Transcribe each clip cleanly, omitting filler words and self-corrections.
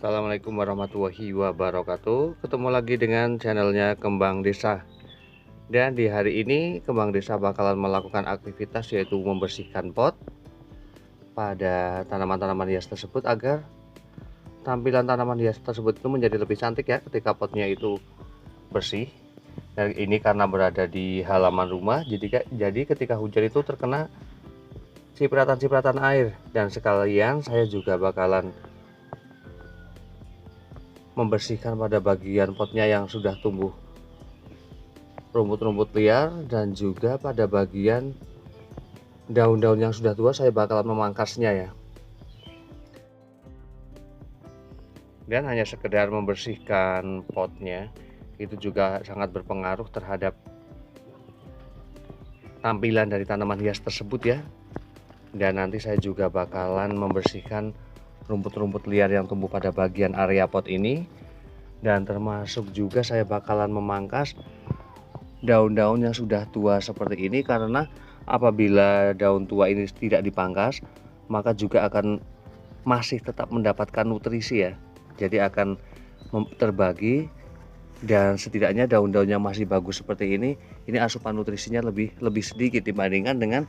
Assalamualaikum warahmatullahi wabarakatuh. Ketemu lagi dengan channelnya Kembang Desa. Dan di hari ini Kembang Desa bakalan melakukan aktivitas yaitu membersihkan pot pada tanaman-tanaman hias tersebut agar tampilan tanaman hias tersebut itu menjadi lebih cantik ya ketika potnya itu bersih. Dan ini karena berada di halaman rumah, jadi ketika hujan itu terkena cipratan-cipratan air, dan sekalian saya juga bakalan membersihkan pada bagian potnya yang sudah tumbuh rumput-rumput liar, dan juga pada bagian daun-daun yang sudah tua saya bakalan memangkasnya ya. Dan hanya sekedar membersihkan potnya itu juga sangat berpengaruh terhadap tampilan dari tanaman hias tersebut ya. Dan nanti saya juga bakalan membersihkan rumput-rumput liar yang tumbuh pada bagian area pot ini, dan termasuk juga saya bakalan memangkas daun-daun yang sudah tua seperti ini, karena apabila daun tua ini tidak dipangkas maka juga akan masih tetap mendapatkan nutrisi ya. Jadi akan terbagi, dan setidaknya daun-daun yang masih bagus seperti ini asupan nutrisinya lebih sedikit dibandingkan dengan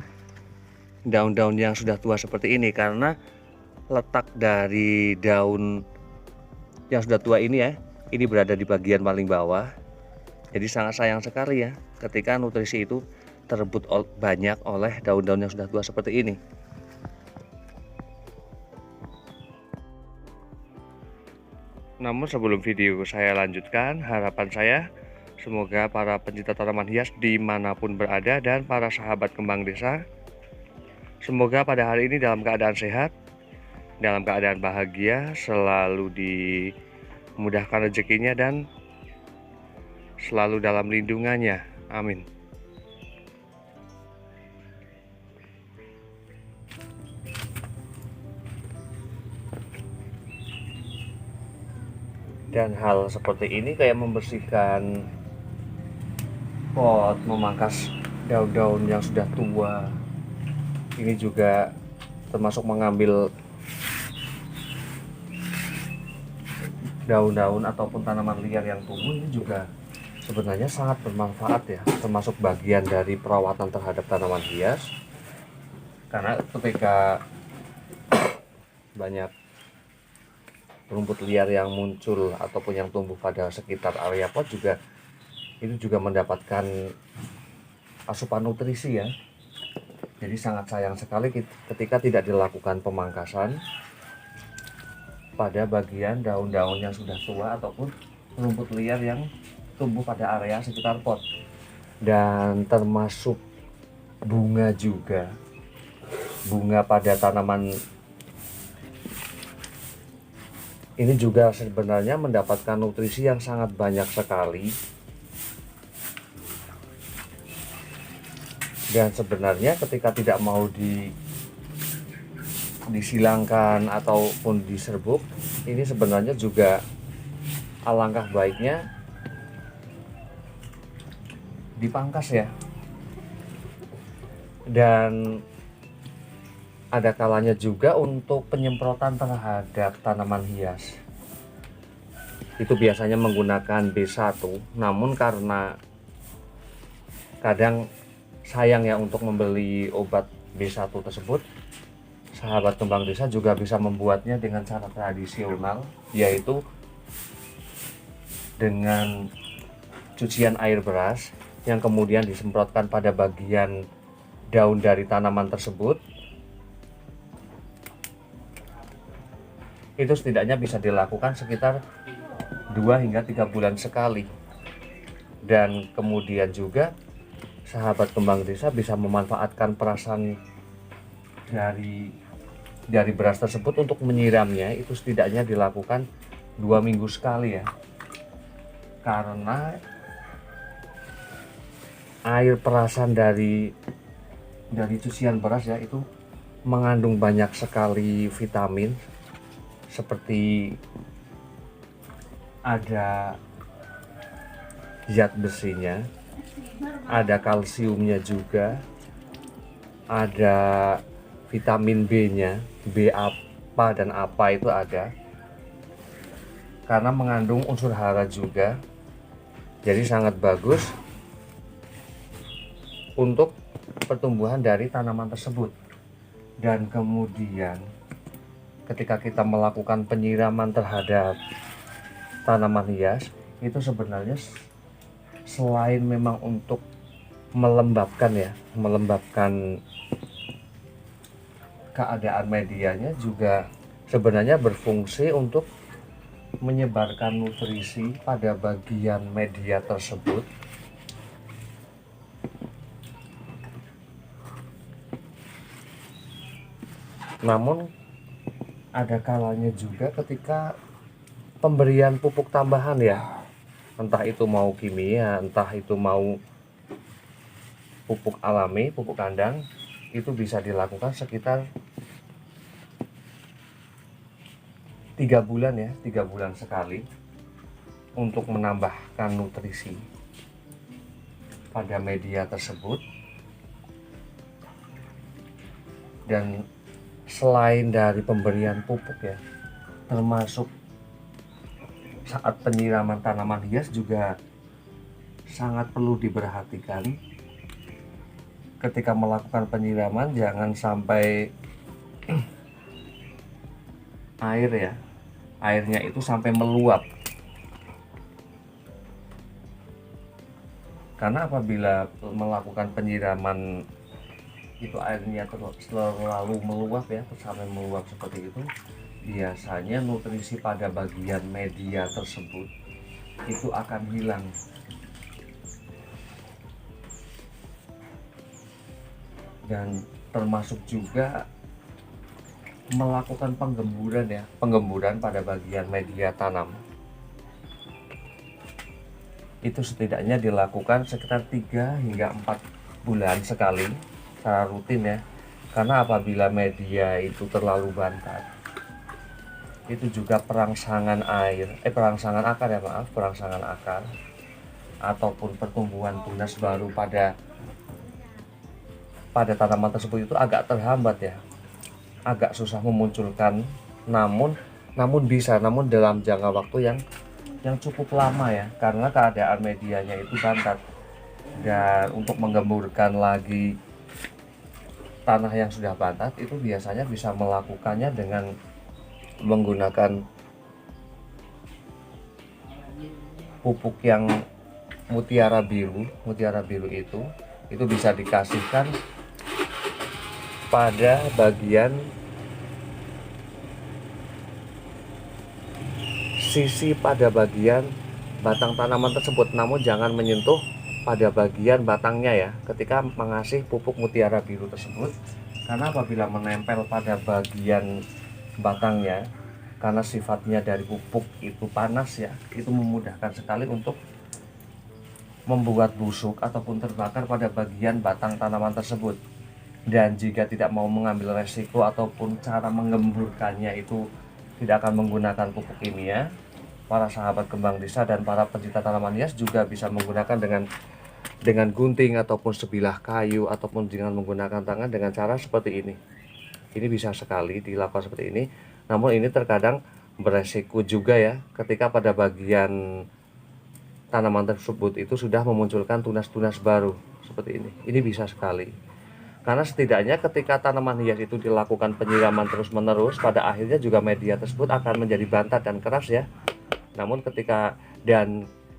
daun-daun yang sudah tua seperti ini, karena letak dari daun yang sudah tua ini ya, ini berada di bagian paling bawah. Jadi sangat sayang sekali ya ketika nutrisi itu terebut banyak oleh daun-daun yang sudah tua seperti ini. Namun sebelum video saya lanjutkan, harapan saya semoga para pencinta tanaman hias dimanapun berada dan para sahabat kembang desa, semoga pada hari ini dalam keadaan sehat, dalam keadaan bahagia, selalu dimudahkan rezekinya dan selalu dalam lindungannya. Amin. Dan hal seperti ini kayak membersihkan pot, memangkas daun-daun yang sudah tua, ini juga termasuk mengambil daun-daun ataupun tanaman liar yang tumbuh, ini juga sebenarnya sangat bermanfaat ya, termasuk bagian dari perawatan terhadap tanaman hias. Karena ketika banyak rumput liar yang muncul ataupun yang tumbuh pada sekitar area pot, juga itu juga mendapatkan asupan nutrisi ya. Jadi sangat sayang sekali ketika tidak dilakukan pemangkasan pada bagian daun-daun yang sudah tua ataupun rumput liar yang tumbuh pada area sekitar pot. Dan termasuk bunga juga, bunga pada tanaman ini juga sebenarnya mendapatkan nutrisi yang sangat banyak sekali. Dan sebenarnya ketika tidak mau disilangkan ataupun diserbuk, ini sebenarnya juga alangkah baiknya dipangkas ya. Dan ada kalanya juga untuk penyemprotan terhadap tanaman hias, itu biasanya menggunakan B1, namun karena kadang sayang ya untuk membeli obat B1 tersebut, sahabat kembang desa juga bisa membuatnya dengan cara tradisional, yaitu dengan cucian air beras yang kemudian disemprotkan pada bagian daun dari tanaman tersebut. Itu setidaknya bisa dilakukan sekitar 2 hingga 3 bulan sekali. Dan kemudian juga sahabat kembang desa bisa memanfaatkan perasan dari beras tersebut untuk menyiramnya, itu setidaknya dilakukan 2 minggu sekali ya. Karena air perasan dari cucian beras ya, itu mengandung banyak sekali vitamin, seperti ada zat besinya, ada kalsiumnya juga, ada vitamin B-nya, B apa dan apa itu ada. karena mengandung unsur hara juga, jadi sangat bagus untuk pertumbuhan dari tanaman tersebut. Dan kemudian ketika kita melakukan penyiraman terhadap tanaman hias, itu sebenarnya selain memang untuk melembabkan keadaan medianya, juga sebenarnya berfungsi untuk menyebarkan nutrisi pada bagian media tersebut. Namun ada kalanya juga ketika pemberian pupuk tambahan ya, entah itu mau kimia, entah itu mau pupuk alami, pupuk kandang, itu bisa dilakukan sekitar 3 bulan ya, 3 bulan sekali, untuk menambahkan nutrisi pada media tersebut. Dan selain dari pemberian pupuk ya, termasuk saat penyiraman tanaman hias juga sangat perlu diperhatikan. Ketika melakukan penyiraman, jangan sampai airnya itu sampai meluap, karena apabila melakukan penyiraman itu airnya terlalu meluap ya, sampai meluap seperti itu, biasanya nutrisi pada bagian media tersebut itu akan hilang. Dan termasuk juga melakukan penggemburan pada bagian media tanam. Itu setidaknya dilakukan sekitar 3 hingga 4 bulan sekali secara rutin ya. Karena apabila media itu terlalu bantat, itu juga perangsangan akar ataupun pertumbuhan tunas baru pada tanaman tersebut itu agak terhambat ya, agak susah memunculkan. Namun dalam jangka waktu yang cukup lama ya, karena keadaan medianya itu bantat. Dan untuk menggemburkan lagi tanah yang sudah bantat itu biasanya bisa melakukannya dengan menggunakan pupuk yang mutiara biru itu bisa dikasihkan pada bagian batang tanaman tersebut, namun jangan menyentuh pada bagian batangnya ya ketika mengasih pupuk mutiara biru tersebut. Karena apabila menempel pada bagian batangnya, karena sifatnya dari pupuk itu panas ya, itu memudahkan sekali untuk membuat busuk ataupun terbakar pada bagian batang tanaman tersebut. Dan jika tidak mau mengambil resiko ataupun cara mengemburkannya itu tidak akan menggunakan pupuk kimia, para sahabat kembang desa dan para pencinta tanaman hias juga bisa menggunakan dengan gunting ataupun sebilah kayu ataupun dengan menggunakan tangan dengan cara seperti ini. Ini bisa sekali dilakukan seperti ini. Namun ini terkadang beresiko juga ya, ketika pada bagian tanaman tersebut itu sudah memunculkan tunas-tunas baru seperti ini. Ini bisa sekali. Karena setidaknya ketika tanaman hias itu dilakukan penyiraman terus-menerus, pada akhirnya juga media tersebut akan menjadi bantat dan keras ya. Namun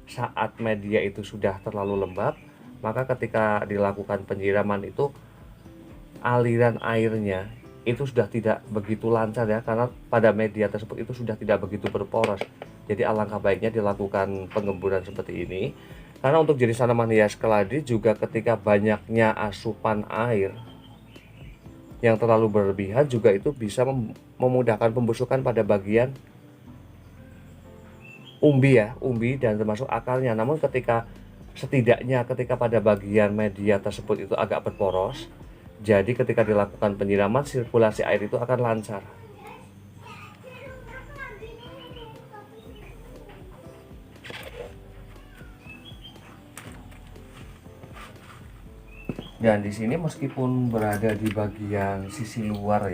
saat media itu sudah terlalu lembab, maka ketika dilakukan penyiraman itu aliran airnya itu sudah tidak begitu lancar ya, karena pada media tersebut itu sudah tidak begitu berporos. Jadi alangkah baiknya dilakukan penggemburan seperti ini. Karena untuk jenis tanaman hias keladi juga ketika banyaknya asupan air yang terlalu berlebihan juga itu bisa memudahkan pembusukan pada bagian umbi dan termasuk akarnya. Namun setidaknya ketika pada bagian media tersebut itu agak berporos, jadi ketika dilakukan penyiraman sirkulasi air itu akan lancar. Dan di sini meskipun berada di bagian sisi luar,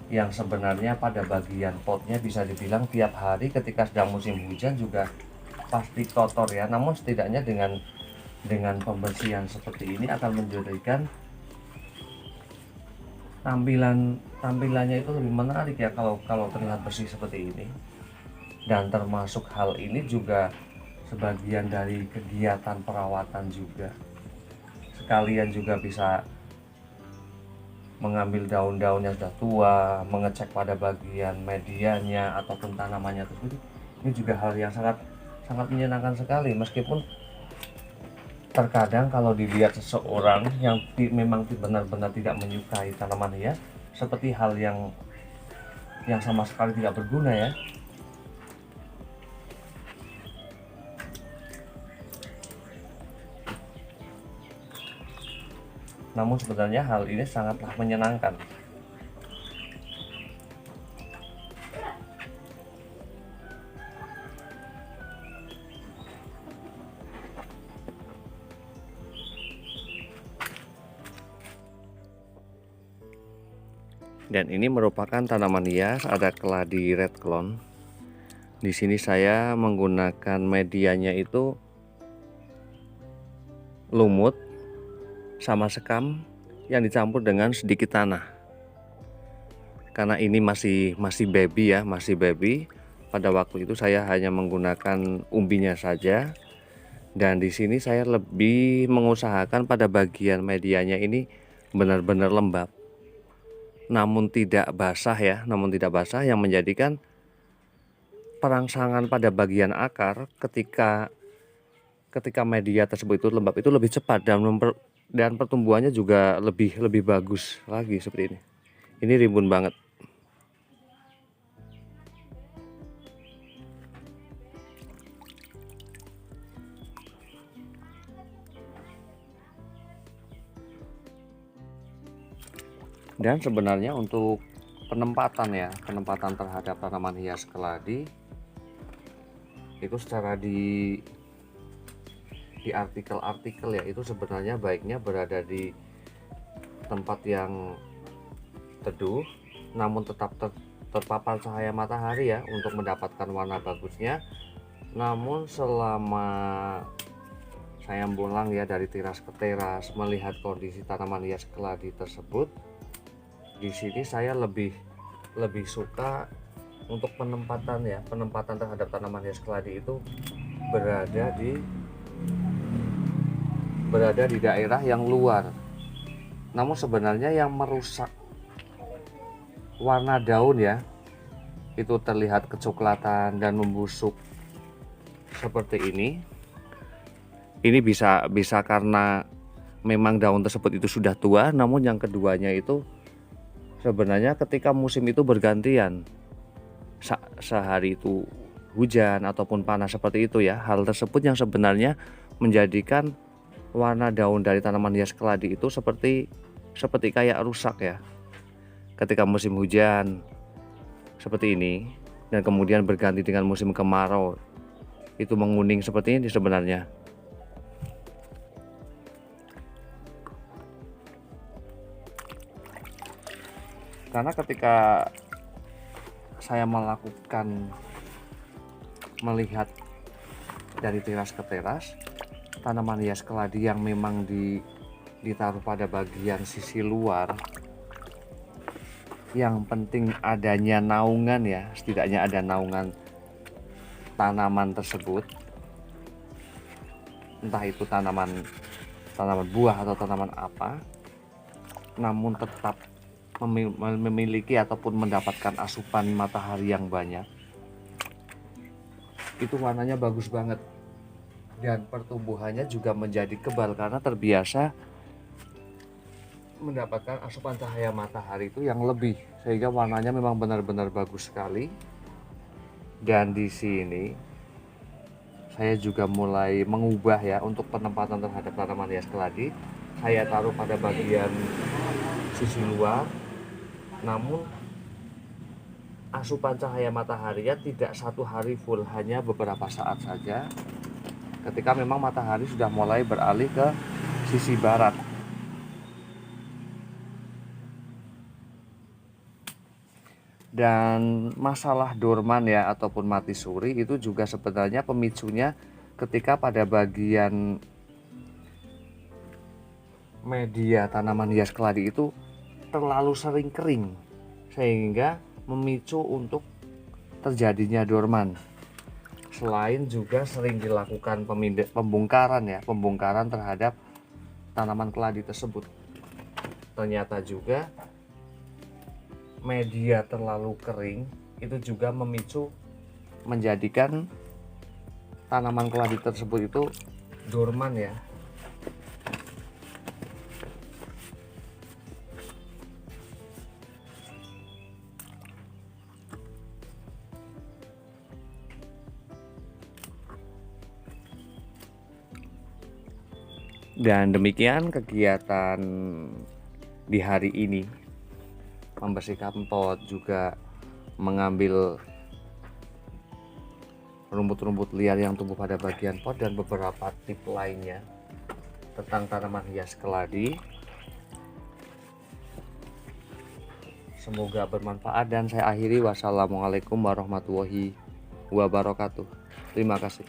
yang sebenarnya pada bagian potnya bisa dibilang tiap hari ketika sedang musim hujan juga pasti kotor ya. Namun setidaknya dengan pembersihan seperti ini akan menjadikan tampilannya itu lebih menarik ya kalau terlihat bersih seperti ini. Dan termasuk hal ini juga sebagian dari kegiatan perawatan juga. Sekalian juga bisa mengambil daun-daun yang sudah tua, mengecek pada bagian medianya ataupun tanamannya tersebut. Ini juga hal yang sangat menyenangkan sekali, meskipun terkadang kalau dilihat seseorang yang memang benar-benar tidak menyukai tanaman hias seperti hal yang sama sekali tidak berguna ya. Namun sebenarnya hal ini sangatlah menyenangkan. Dan ini merupakan tanaman hias, ada keladi red clone. Di sini saya menggunakan medianya itu lumut sama sekam yang dicampur dengan sedikit tanah. Karena ini masih baby ya, masih baby. Pada waktu itu saya hanya menggunakan umbinya saja. Dan di sini saya lebih mengusahakan pada bagian medianya ini benar-benar lembab. Namun tidak basah ya, yang menjadikan perangsangan pada bagian akar ketika media tersebut itu lembab itu lebih cepat dan pertumbuhannya juga lebih bagus lagi seperti ini. Ini rimbun banget. Dan sebenarnya untuk penempatan terhadap tanaman hias keladi itu secara di artikel-artikel ya, itu sebenarnya baiknya berada di tempat yang teduh namun tetap terpapar cahaya matahari ya untuk mendapatkan warna bagusnya. Namun selama saya pulang ya dari teras ke teras melihat kondisi tanaman hias keladi tersebut, di sini saya lebih suka untuk penempatan terhadap tanaman hias keladi itu berada di daerah yang luar. Namun sebenarnya yang merusak warna daun ya, itu terlihat kecoklatan dan membusuk seperti ini. Ini bisa karena memang daun tersebut itu sudah tua. Namun yang keduanya itu sebenarnya ketika musim itu bergantian, sehari itu hujan ataupun panas seperti itu ya, hal tersebut yang sebenarnya menjadikan warna daun dari tanaman hias keladi itu seperti kayak rusak ya. Ketika musim hujan seperti ini dan kemudian berganti dengan musim kemarau, itu menguning seperti ini sebenarnya. Karena ketika saya melihat dari teras ke teras, tanaman hias keladi yang memang ditaruh pada bagian sisi luar, yang penting adanya naungan ya, setidaknya ada naungan tanaman tersebut, entah itu tanaman buah atau tanaman apa, namun tetap memiliki ataupun mendapatkan asupan matahari yang banyak, itu warnanya bagus banget dan pertumbuhannya juga menjadi kebal karena terbiasa mendapatkan asupan cahaya matahari itu yang lebih, sehingga warnanya memang benar-benar bagus sekali. Dan di sini saya juga mulai mengubah ya untuk penempatan terhadap tanaman hias keladi. Saya taruh pada bagian sisi luar, namun asupan cahaya mataharinya tidak satu hari full, hanya beberapa saat saja ketika memang matahari sudah mulai beralih ke sisi barat. Dan masalah dorman ya ataupun mati suri itu juga sebenarnya pemicunya ketika pada bagian media tanaman hias keladi itu terlalu sering kering sehingga memicu untuk terjadinya dorman. Selain juga sering dilakukan pembongkaran terhadap tanaman keladi tersebut. Ternyata juga media terlalu kering itu juga memicu menjadikan tanaman keladi tersebut itu dorman ya. Dan demikian kegiatan di hari ini, membersihkan pot, juga mengambil rumput-rumput liar yang tumbuh pada bagian pot dan beberapa tips lainnya tentang tanaman hias keladi. Semoga bermanfaat dan saya akhiri. Wassalamualaikum warahmatullahi wabarakatuh. Terima kasih.